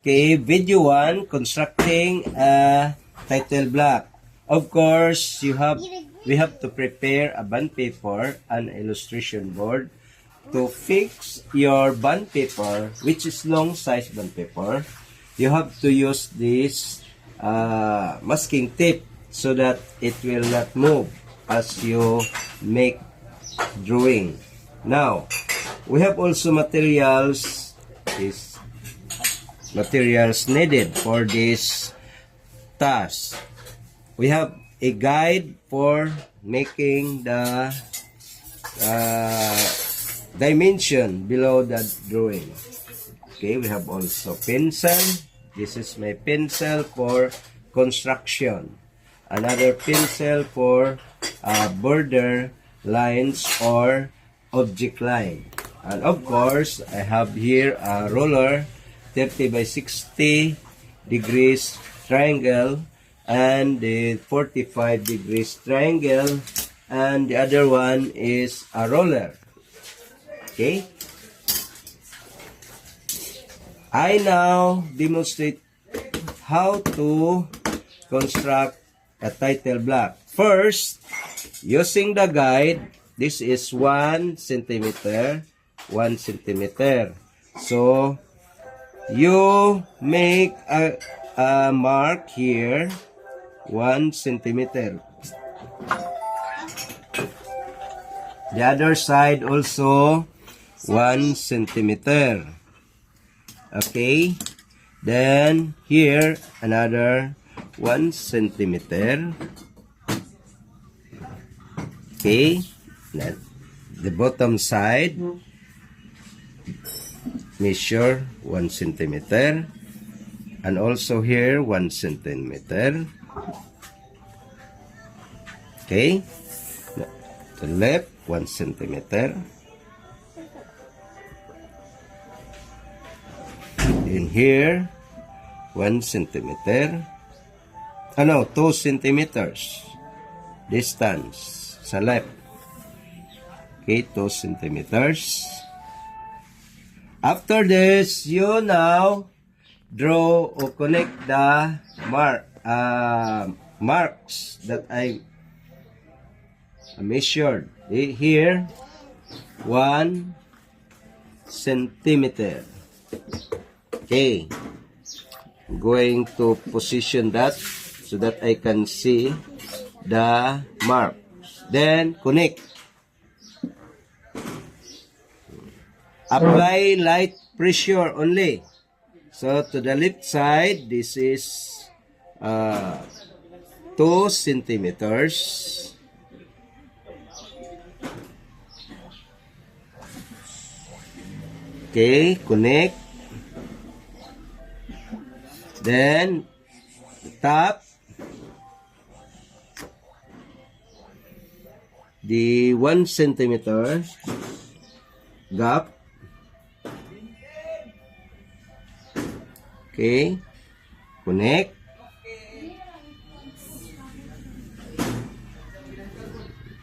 Okay, video 1, constructing a title block. Of course, we have to prepare a bond paper and illustration board. To fix your bond paper, which is long size bond paper, you have to use this masking tape so that it will not move as you make drawing. Now, we have also materials needed for this task. We have a guide for making the dimension below the drawing. Okay, we have also pencil. This is my pencil for construction. Another pencil for border lines or object line. And of course, I have here a roller, 30 by 60 degrees triangle, and the 45 degrees triangle, and the other one is a roller. Okay? I now demonstrate how to construct a title block. First, using the guide, this is 1 centimeter, 1 centimeter. So, you make a mark here, 1 centimeter. The other side also 1 centimeter. Okay. Then here another 1 centimeter. Okay. The bottom side measure 1 centimeter. And also here 1 centimeter. Okay. The left 1 centimeter. In here 1 centimeter. 2 centimeters distance sa left. Okay, 2 centimeters. After this, you now draw or connect the marks that I measured. Here 1 centimeter. Okay, I'm going to position that so that I can see the marks. Then connect. Apply light pressure only. So to the left side, this is 2 centimeters. Okay, connect. Then top the 1 centimeter gap. Okay, connect.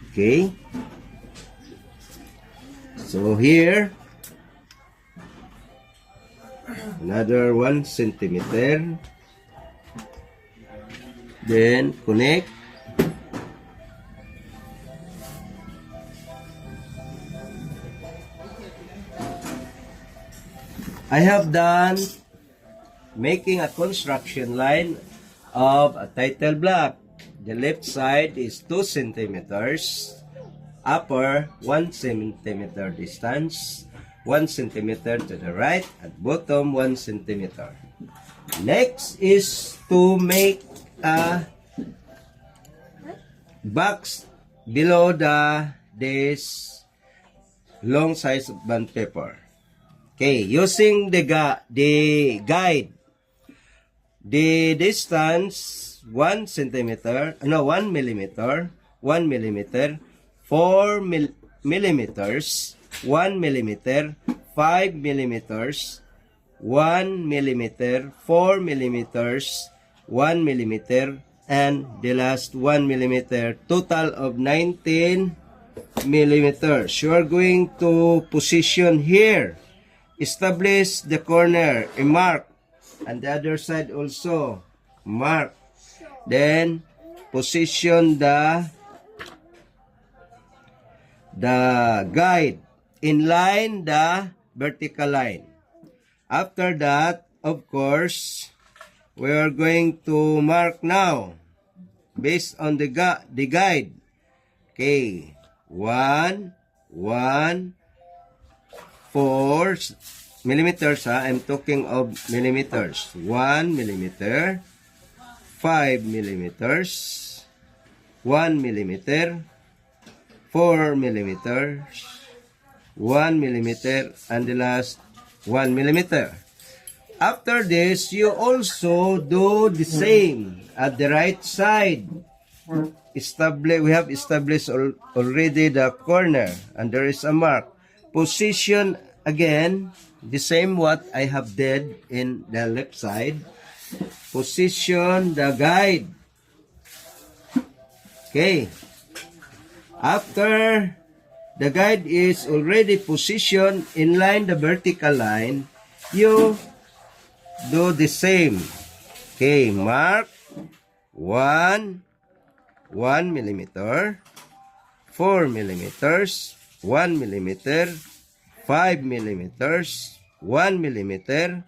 Okay, so here another 1 centimeter. Then connect. I have done making a construction line of a title block. The left side is 2 centimeters. Upper 1 centimeter distance. 1 centimeter to the right at bottom 1 centimeter. Next is to make a box below this long size bond paper. Okay, using the guide, the distance 1 centimeter, 1 millimeter, 1 millimeter, 4 millimeters, 1 millimeter, 5 millimeters, 1 millimeter, 4 millimeters, 1 millimeter, and the last 1 millimeter, total of 19 millimeters. You are going to position here. Establish the corner, a mark and the other side also. Mark. Then, position the guide in line the vertical line. After that, of course, we are going to mark now based on the guide. Okay, 1, 1, 4 millimeters. I'm talking of millimeters. 1 millimeter, 5 millimeters, 1 millimeter, 4 millimeters, 1 millimeter, and the last 1 millimeter. After this, you also do the same at the right side. We have established already the corner, and there is a mark. Position again the same what I have did in the left side. Position the guide. Okay. After the guide is already positioned in line the vertical line, you do the same. Okay, mark 1 millimeter, 4 millimeters, 1 millimeter, 5 millimeters, 1 millimeter,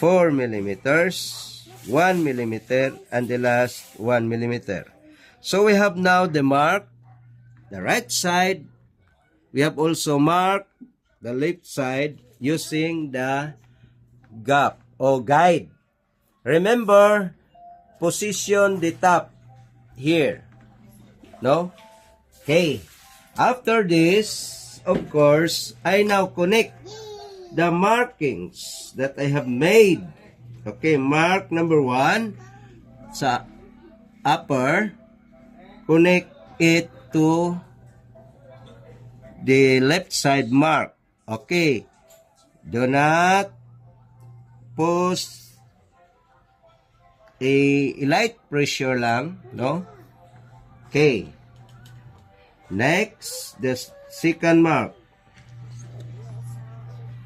4 millimeters, 1 millimeter, and the last 1 millimeter. So we have now the mark, the right side. We have also marked the left side using the gap or guide. Remember, position the top here. No? Okay. After this, of course, I now connect the markings that I have made. Okay, mark number 1 sa upper, connect it to the left side mark. Okay. Do not post a light pressure lang, no? Okay. Next, the second mark.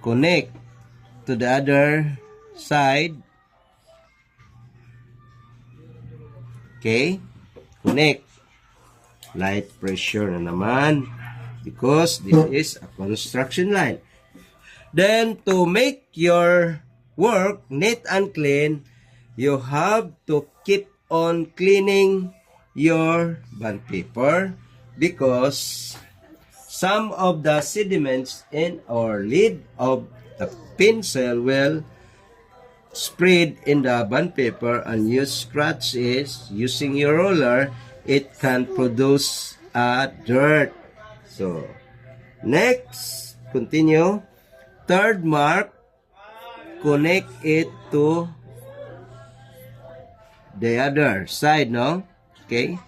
Connect to the other side. Okay. Connect. Light pressure na naman because this is a construction line. Then, to make your work neat and clean, you have to keep on cleaning your bond paper because some of the sediments in our lid of the pencil will spread in the bond paper, and you scratch it using your roller, it can produce a dirt. So, next, continue. Third mark, connect it to the other side, no? Okay.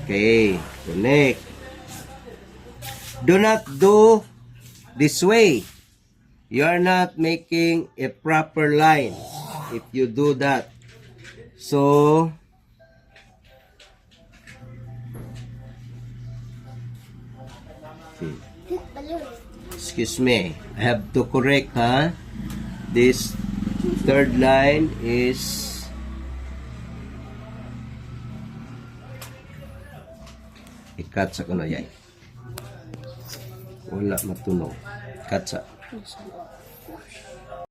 Okay, connect. Do not do this way. You are not making a proper line if you do that. So, excuse me, I have to correct, huh? This third line is ikat sa kuno yay. Wala matunog. Ikat sa.